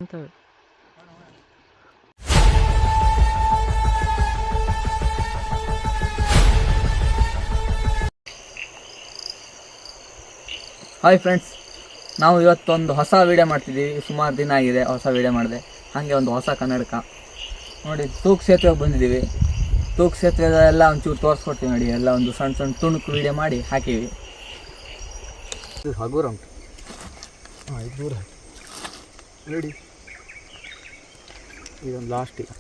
Hi friends, ನಾವು ಇವತ್ತೊಂದು ಹೊಸ ವೀಡಿಯೋ ಮಾಡ್ತಿದ್ದೀವಿ. ಸುಮಾರು ದಿನ ಆಗಿದೆ ಹೊಸ ವೀಡಿಯೋ ಮಾಡಿದೆ. ಹಾಗೆ ಒಂದು ಹೊಸ ಕನ್ನಡಕ ನೋಡಿ, ತೂಕು ಸೇತುವೆಗೆ ಬಂದಿದ್ದೀವಿ. ತೂಕು ಸೇತುವೆಲ್ಲ ಒಂಚೂರು ತೋರಿಸ್ಕೊಡ್ತೀವಿ ನೋಡಿ. ಎಲ್ಲ ಒಂದು ಸಣ್ಣ ಸಣ್ಣ ತುಣುಕು ವೀಡಿಯೋ ಮಾಡಿ ಹಾಕೀವಿ. ಇದು ಹಗುರ ಉಂಟು. ಇದು ದೂರ ನೋಡಿ, ಇದೊಂದು ಲಾಸ್ಟ್ ಈಗ.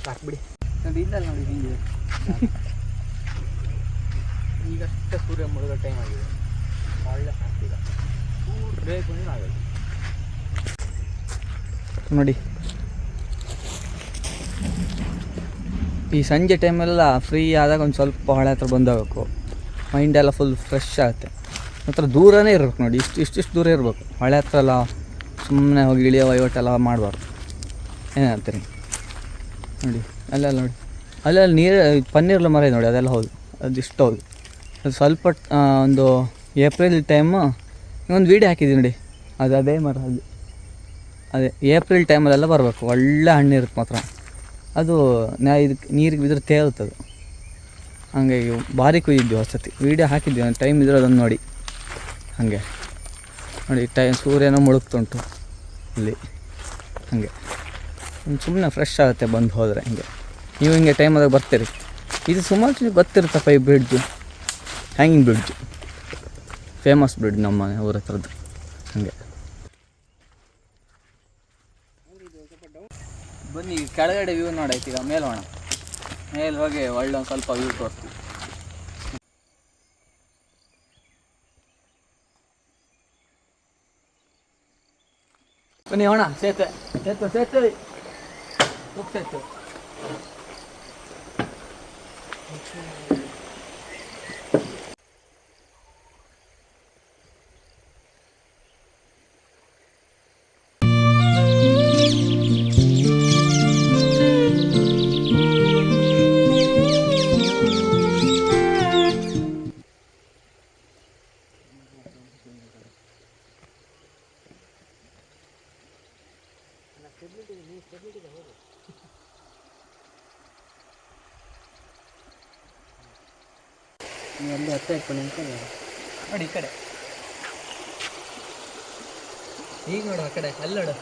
ಸಾಕ್ಬಿಡಿ ನೋಡಿ. ಇಲ್ಲ ನೋಡಿ, ಹೀಗೆ ಈಗಷ್ಟೇ ಸೂರ್ಯ ಮುಳುಗೋ ಟೈಮ್ ಆಗಿದೆ. ಒಳ್ಳೆ ಆಗ್ತಿಲ್ಲ, ಬೇಕು ಅಂದ್ರೆ ಆಗೋದು ನೋಡಿ. ಈ ಸಂಜೆ ಟೈಮೆಲ್ಲ ಫ್ರೀ ಆದಾಗ ಒಂದು ಸ್ವಲ್ಪ ಹೊಳೆ ಹತ್ರ ಬಂದೋಗ್ಬೇಕು. ಮೈಂಡೆಲ್ಲ ಫುಲ್ ಫ್ರೆಶ್ ಆಗುತ್ತೆ. ಹತ್ರ ದೂರನೇ ಇರ್ಬೇಕು ನೋಡಿ, ಇಷ್ಟಿಷ್ಟು ದೂರ ಇರಬೇಕು. ಹೊಳೆ ಹತ್ರ ಎಲ್ಲ ಸುಮ್ಮನೆ ಹೋಗಿ ಇಳಿಯೋ ವಹಿವಾಟೆಲ್ಲ ಮಾಡಬಾರ್ದು. ಏನಂತೀರಿ ನೋಡಿ, ಅಲ್ಲೆಲ್ಲ ನೋಡಿ, ಅಲ್ಲೆಲ್ಲ ನೀರು ಪನ್ನೀರ್ಲ ಮರ ಇದೆ ನೋಡಿ. ಅದೆಲ್ಲ ಹೌದು, ಅದಿಷ್ಟು ಹೌದು. ಅದು ಸ್ವಲ್ಪ ಒಂದು ಏಪ್ರಿಲ್ ಟೈಮು ಒಂದು ವೀಡಿಯೋ ಹಾಕಿದ್ದೀವಿ ನೋಡಿ. ಅದೇ ಮರ, ಅದೇ ಏಪ್ರಿಲ್ ಟೈಮಲ್ಲೆಲ್ಲ ಬರಬೇಕು. ಒಳ್ಳೆ ಹಣ್ಣಿರುತ್ತೆ ಮಾತ್ರ. ಅದು ಇದಕ್ಕೆ ನೀರಿಗೆ ಬಿದ್ದರೆ ತೇಲ್ತದೆ. ಹಾಗಾಗಿ ಭಾರಿ ಕುಯ್ದಿದ್ವಿ ಹೊಸತಿ. ವೀಡಿಯೋ ಹಾಕಿದ್ವಿ, ಟೈಮ್ ಇದ್ರೆ ಅದನ್ನು ನೋಡಿ. ಹಾಗೆ ನೋಡಿ, ಸೂರ್ಯನೂ ಮುಳುಗ್ತುಂಟು ಇಲ್ಲಿ. ಹಾಗೆ ಸುಮ್ಮನೆ ಫ್ರೆಶ್ ಆಗುತ್ತೆ ಬಂದು ಹೋದರೆ. ಹಿಂಗೆ ನೀವು ಹಿಂಗೆ ಟೈಮದಾಗ ಬರ್ತೀರಿ. ಇದು ಸುಮಾರು ಗೊತ್ತಿರುತ್ತಪ್ಪ ಈ bridge, hanging bridge, famous bridge ನಮ್ಮ ಊರ ಹತ್ರದ್ದು. ಹಾಗೆ ಬನ್ನಿ, ಕೆಳಗಡೆ ವ್ಯೂ ನೋಡಾಯ್ತು. ಈಗ ಮೇಲೆ ಹೋಗೋಣ. ಮೇಲೆ ಹೋಗಿ ಒಳ್ಳೆ ಒಂದು ಸ್ವಲ್ಪ ವ್ಯೂ ತೋರಿಸ್ತೀವಿ. ಬನ್ನಿ ಹೋಣ. ಸೇತುವೆ ಸೇತುವೆ ಸೇತುವೆ ಸೇತುವೆ. ಅಲ್ಲಿ ಹತ್ತ ಇಟ್ಕೊಂಡು ನೋಡಿ. ಈ ಕಡೆ ಈಗ ನೋಡು, ಆ ಕಡೆ ಅಲ್ಲಿ ನೋಡು.